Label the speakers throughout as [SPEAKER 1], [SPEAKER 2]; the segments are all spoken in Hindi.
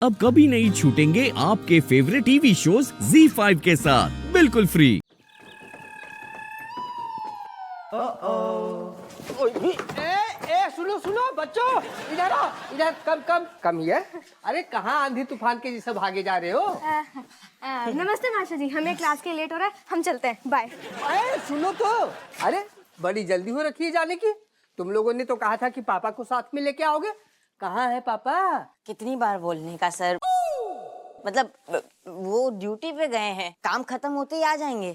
[SPEAKER 1] अब कभी नहीं छूटेंगे आपके फेवरेट टीवी शोज ZEE5 के साथ बिल्कुल फ्री।
[SPEAKER 2] सुनो सुनो बच्चों, इधर आओ, इधर कम कम कम हियर। अरे कहाँ आंधी तूफान के जैसे भागे जा रहे हो?
[SPEAKER 3] नमस्ते मास्टर जी, हमें क्लास के लेट हो रहा है, हम चलते हैं, बाय।
[SPEAKER 2] अरे सुनो तो, अरे बड़ी जल्दी हो रखी है जाने की। तुम लोगों ने तो कहा था कि पापा को साथ में लेके आओगे। कहाँ है पापा?
[SPEAKER 4] कितनी बार बोलने का सर, मतलब वो ड्यूटी पे गए हैं, काम खत्म होते ही आ जाएंगे।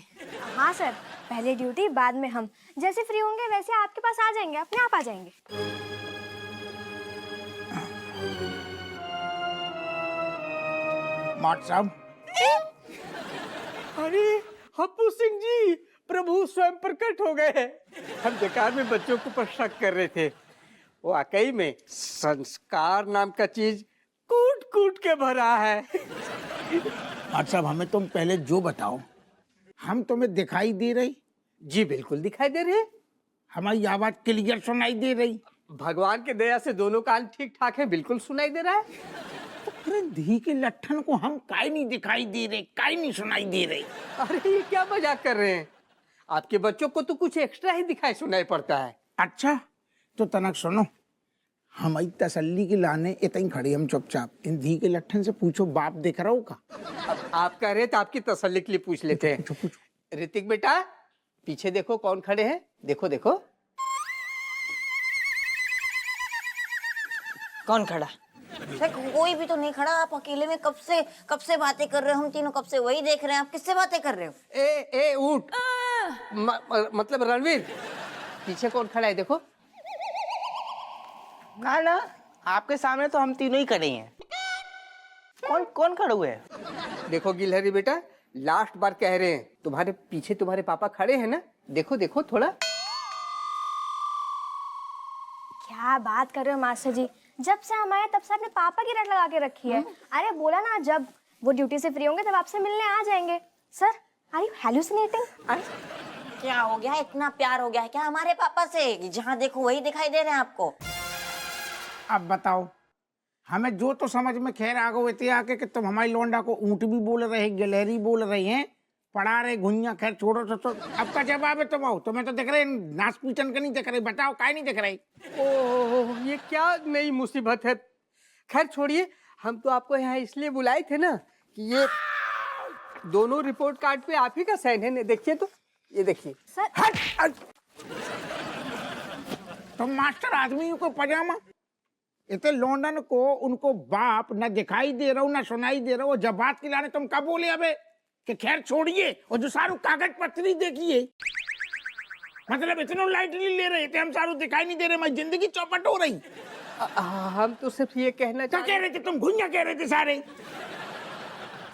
[SPEAKER 3] हाँ सर, पहले ड्यूटी बाद में हम, जैसे फ्री होंगे वैसे आपके पास आ जाएंगे, अपने आप आ जाएंगे।
[SPEAKER 5] माट साहब,
[SPEAKER 2] अरे हप्पू सिंह जी, प्रभु स्वयं प्रकट हो गए। हम बेकार में बच्चों को पर शक कर रहे थे। वो वाकई में संस्कार नाम का चीज कूट कूट के भरा है।
[SPEAKER 5] माट साहब, हमें तुम पहले जो बताओ, हम तुम्हें दिखाई दे रही?
[SPEAKER 2] जी बिल्कुल दिखाई दे रहे हैं।
[SPEAKER 5] हमारी आवाज क्लियर सुनाई दे रही?
[SPEAKER 2] भगवान के दया से दोनों कान ठीक ठाक है, बिल्कुल सुनाई दे रहा है।
[SPEAKER 5] तो फिर धी के लट्ठन को हम काहे नहीं दिखाई दे रहे, काहे नहीं सुनाई दे रहे?
[SPEAKER 2] अरे ये क्या मजाक कर रहे हैं? आपके बच्चों को तो कुछ एक्स्ट्रा ही दिखाई सुनाई पड़ता है।
[SPEAKER 5] अच्छा तो तनक सुनो, हमारी तसल्ली की लाने इतनी खड़ी हम चुपचाप, इन धी के लट्ठन से पूछो बाप दिख रहा होगा?
[SPEAKER 2] अब आप कह रहे तो आपकी तसल्ली के लिए पूछ लेते हैं।
[SPEAKER 5] पूछो।
[SPEAKER 2] ऋतिक बेटा, पीछे देखो कौन खड़े हैं, देखो देखो।
[SPEAKER 4] कौन खड़ा? सर कोई भी तो नहीं खड़ा। आप अकेले में कब से बातें कर रहे हो? हम तीनों कब से वही देख रहे हैं। आप किससे बातें कर रहे हो?
[SPEAKER 2] ए उठ। मतलब रणवीर, पीछे कौन खड़ा है देखो।
[SPEAKER 6] ना ना, आपके सामने तो हम तीनों ही खड़े हैं। कौन कौन खड़े हुए हैं?
[SPEAKER 2] देखो गिलहरी बेटा, लास्ट बार कह रहे हैं, तुम्हारे पीछे तुम्हारे पापा खड़े हैं ना, देखो देखो थोड़ा।
[SPEAKER 3] क्या बात कर रहे हो मास्टर जी, जब से हम आए तब से अपने पापा की रट लगा के रखी है। अरे बोला ना, जब वो ड्यूटी से फ्री होंगे तब आपसे मिलने आ जाएंगे। Sir, are you hallucinating?
[SPEAKER 4] क्या हो गया? इतना प्यार हो गया है क्या हमारे पापा से? जहाँ देखो वही दिखाई दे रहे हैं आपको।
[SPEAKER 5] अब बताओ, हमें जो तो समझ में खैर आ गए थे आके कि तुम हमारी लोंडा को ऊँट भी बोल रहे, गिलहरी बोल रहे हैं, पढ़ा रहे घुइया, खैर छोड़ो तो अब का जवाब है तुम आओ। तुम्हें तो दिख रहे नाच पीटन का नहीं दिख रहे, बताओ काहे नहीं दिख रहे?
[SPEAKER 2] ओह, ये क्या नई मुसीबत है। खैर छोड़िए, हम तो आपको यहाँ इसलिए बुलाए थे ना कि ये दोनों रिपोर्ट कार्ड पे आप ही का साइन है। देखिए तो, ये देखिए।
[SPEAKER 3] सर
[SPEAKER 5] हट। तुम मास्टर आदमी को पजामा, इतने लोंडन को उनको बाप न दिखाई दे रहा हूँ न सुनाई दे रहा हूँ। जब बात की लाने तुम कब बोले अबे कि खैर छोड़िए, और जो सारू कागज पत्री देखिए, मतलब इतना लाइटली ले रहे थे हम, सारू दिखाई नहीं दे रहे, मैं जिंदगी चौपट हो रही।
[SPEAKER 2] हम तो सिर्फ ये कहना
[SPEAKER 5] क्या कह रहे थे तुम? घुइया कह रहे थे सारे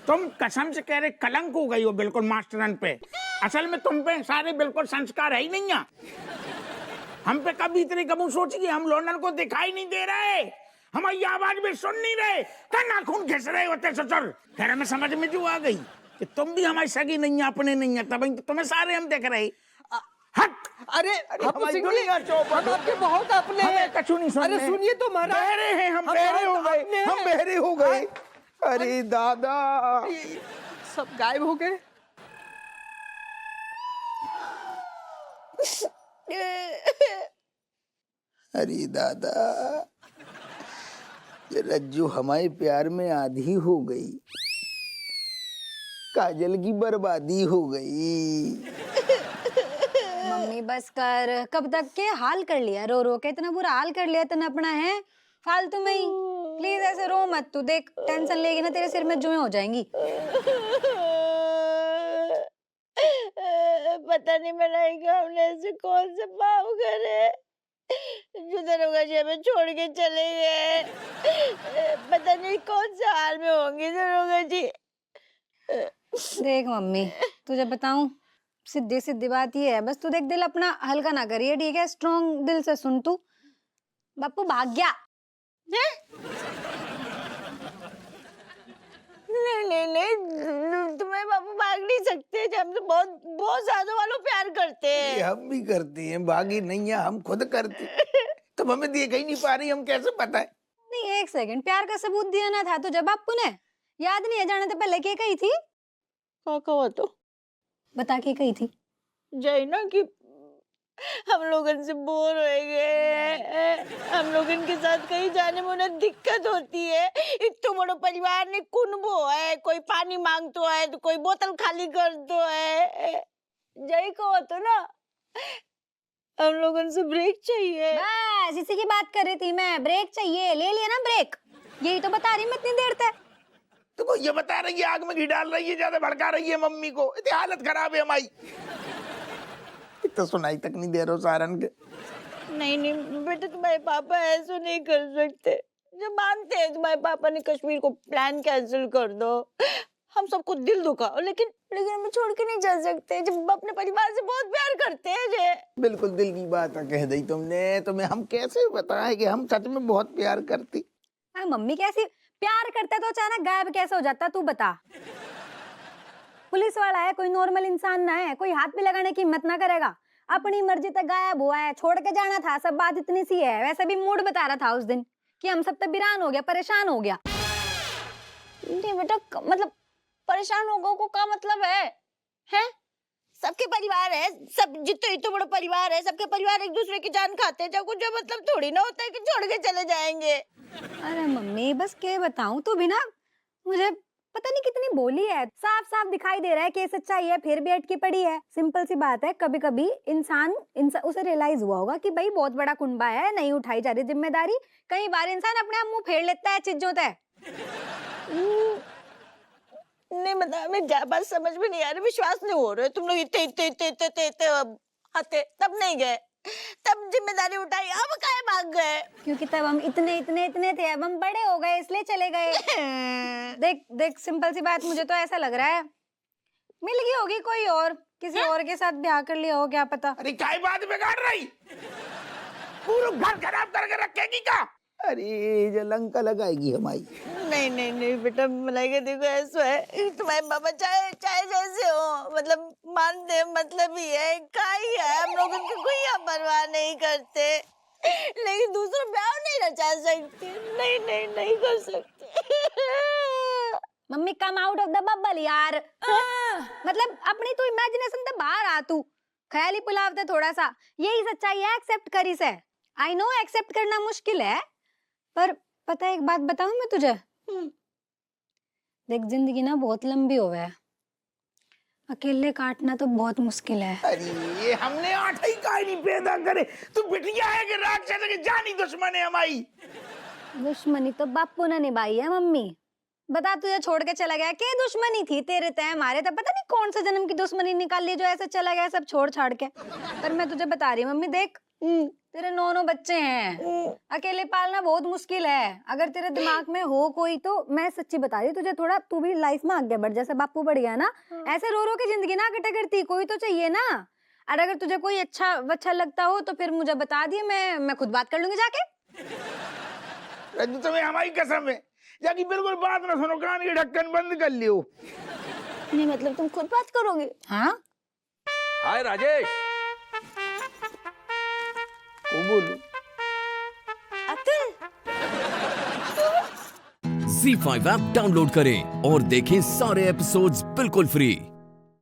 [SPEAKER 5] तुम, कसम से कह रहे कलंक हो गई हो बिल्कुल मास्टरन पे। असल में तुम पे सारे बिल्कुल संस्कार है ही नहीं है। हम पे कभी इतनी कबू सोचिए, हम लोंडन को दिखाई नहीं दे रहे, हमारी आवाज भी सुन नहीं रहे, क्या नाखून घिस रहे होते ससुर। खैर हमें समझ में जो आ गई कि तुम भी हमारी सगी नहीं है, अपने नहीं है, तब तुम्हें सारे हम देख रहे। हट।
[SPEAKER 2] अरे
[SPEAKER 5] हमारी दुनिया चौपट,
[SPEAKER 2] हम आपके बहुत अपने हैं।
[SPEAKER 5] कछु नहीं सुन।
[SPEAKER 2] अरे सुनिए तो महाराज,
[SPEAKER 5] बहरे हैं हम, बहरे हो गए, हम बहरे हो गए। अरे दादा,
[SPEAKER 2] सब गायब हो गए।
[SPEAKER 7] अरे दादा, ये रज्जू हमारे प्यार में आधी हो गई, काजल की बर्बादी हो गई।
[SPEAKER 8] मम्मी बस कर, कब तक के हाल कर लिया, रो रो के इतना बुरा हाल कर लिया तने अपना है फालतू में ही। प्लीज ऐसे रो मत, तू देख टेंशन लेगी ना तेरे सिर में जुएं हो जाएंगी।
[SPEAKER 4] पता नहीं बनाएगा हमने ऐसे कौन से पाप करे जो दरोगा जी हमें छोड़ के चले गए। पता नहीं कौन से हाल में होंगे दरोगा जी।
[SPEAKER 8] देख मम्मी, तुझे बताऊं, सीधी सीधी बात ये है, बस तू देख दिल अपना हल्का ना करिए, ठीक है? स्ट्रॉन्ग दिल से सुन तू। बापू भाग गया।
[SPEAKER 4] नहीं, तुम्हारे बापू भाग नहीं सकते, हम तो बहुत बहुत ज्यादा वालों प्यार करते हैं।
[SPEAKER 7] ये हम भी करते हैं, बागी नहीं है, हम खुद करते। तुम हमें देख ही नहीं पा रही, हम कैसे बताएं?
[SPEAKER 8] नहीं, एक सेकंड, प्यार का सबूत दिया ना था तो जब बापू ने याद नहीं है जाने से पहले के कही थी?
[SPEAKER 4] काका हुआ तो
[SPEAKER 8] बता के कही थी?
[SPEAKER 4] जय ना कि हम लोगन से बोर हो गए, हम लोगन के साथ कहीं जाने में उन्हें दिक्कत होती है। इतना बड़ा परिवार ने कुनबो है, कोई पानी मांगतो है तो कोई बोतल खाली करतो है। जय को तो ना हम लोगन से ब्रेक चाहिए।
[SPEAKER 8] बस इसी की बात कर रही थी मैं, ब्रेक चाहिए, ले लिया ना ब्रेक, यही तो बता रही मैं इतनी देर से।
[SPEAKER 5] तो ये बता रही है आग में घी डाल रही है, ज्यादा भड़का रही है मम्मी को, इतनी हालत खराब है हमारी। तो सुनाई तक नहीं दे रहे हो सारन के।
[SPEAKER 4] नहीं नहीं बेटा, तुम्हारे पापा ऐसा नहीं कर सकते। जब मानते हैं तुम्हारे पापा ने कश्मीर को प्लान कैंसिल कर दो, हम सबको दिल दुखा, लेकिन हमें छोड़ के नहीं जा सकते जब अपने परिवार से बहुत प्यार करते हैं। जे
[SPEAKER 7] बिल्कुल दिल की बात कह दी तुमने, तुम्हें हम कैसे बताएं कि हम सच में बहुत प्यार करती।
[SPEAKER 8] मम्मी कैसी प्यार करता तो अचानक गायब कैसे हो जाता, तू बता। पुलिस वाला है, कोई नॉर्मल इंसान ना है, कोई हाथ भी लगाने की हिम्मत ना करेगा। अपनी मर्जी तक गायब हुआ है, छोड़ के जाना था, सब बात इतनी सी है। वैसे भी मूड बता रहा था उस दिन कि हम सब तक वीरान हो गया, परेशान हो गया।
[SPEAKER 4] नहीं बेटा, मतलब परेशान होगा को क्या मतलब है? हैं? सबके परिवार है, सब जितने बड़ा परिवार है, सबके परिवार एक दूसरे की जान खाते हैं। कुछ मतलब थोड़ी ना होता है कि छोड़ के चले जाएंगे।
[SPEAKER 8] अरे मम्मी बस क्या बताऊं, तू भी ना मुझे पता नहीं कितनी बोली है। साफ साफ दिखाई दे रहा है कि सच्चाई है, फिर भी अटकी पड़ी है। सिंपल सी बात है, कभी कभी इंसान उसे रियलाइज हुआ होगा कि भाई बहुत बड़ा कुनबा है, नहीं उठाई जा रही जिम्मेदारी। कई बार इंसान अपने आप मुंह फेर लेता है चीजों तय।
[SPEAKER 4] नहीं मतलब हमें क्या बात समझ में नहीं आ रही, विश्वास नहीं हो रहा है। तुम लोग इतने आते तब नहीं गए, तब जिम्मेदारी उठाई, अब काहे भाग गए?
[SPEAKER 8] क्योंकि तब हम इतने थे, अब हम बड़े हो गए इसलिए चले गए। देख सिंपल सी बात, मुझे तो ऐसा लग रहा है मिल गई होगी कोई और, किसी और के साथ ब्याह कर लिया हो, क्या पता।
[SPEAKER 5] अरे क्या बात बिगाड़ रही, पूरा घर खराब करके रखेगी क्या?
[SPEAKER 7] अरे जो लंका लगाएगी हमारी।
[SPEAKER 4] नहीं बेटा, मलाई देखो ऐसा है, तुम्हारे पापा चाहे जैसे हो, मतलब मानते हैं, मतलब ही है, क्या ही है, हम लोग उनकी कोई परवाह नहीं करते, लेकिन दूसरा ब्याह नहीं रचा सकते। नहीं कर सकते।
[SPEAKER 8] Mummy come out of the bubble यार। मतलब अपनी तू इमेजिनेशन से बाहर आ, तू ख्याली पुलाव थे थोड़ा सा। यही सच्चाई है, एक्सेप्ट करी से। आई नो एक्सेप्ट करना मुश्किल है, पर पता है एक बात बताऊं मैं तुझे, देख जिंदगी ना बहुत लंबी हो है, अकेले काटना तो बहुत मुश्किल है।
[SPEAKER 5] अरे हमने आठ ही काहे नहीं पैदा करे, तू बिटिया है कि राक्षस है कि जानी दुश्मन है हमारी?
[SPEAKER 8] दुश्मनी तो बापू ने निभाई है मम्मी। बता, तुझे छोड़ के चला गया, क्या दुश्मनी थी तेरे तय हमारे, तो पता नहीं कौन सा जन्म की दुश्मनी निकाल ली जो ऐसे चला गया सब छोड़ छाड़ के। पर मैं तुझे बता रही हूँ मम्मी, देख तेरे 9 बच्चे हैं, अकेले पालना बहुत मुश्किल है। अगर तेरे दिमाग में हो कोई, तो मैं सच्ची बता रही हूँ तुझे, थोड़ा तू भी लाइफ में आगे बढ़, जैसे बापू बढ़ गया ना, ऐसे रो रो के जिंदगी ना कटे करती, कोई तो चाहिए ना। और अगर तुझे कोई अच्छा लगता हो तो फिर मुझे बता दिए, मैं खुद बात कर लूंगी जाके।
[SPEAKER 5] रज्जू तुम्हें हमारी कसम है, जाके बिल्कुल बात ना सुनो, कान की ढक्कन बंद कर लियो।
[SPEAKER 4] नहीं मतलब तुम खुद बात करोगे?
[SPEAKER 8] हाँ
[SPEAKER 1] हाय राजेश,
[SPEAKER 7] वो बोलो।
[SPEAKER 4] अतुल,
[SPEAKER 1] Z5 ऐप डाउनलोड करें और देखें सारे एपिसोड्स बिल्कुल फ्री।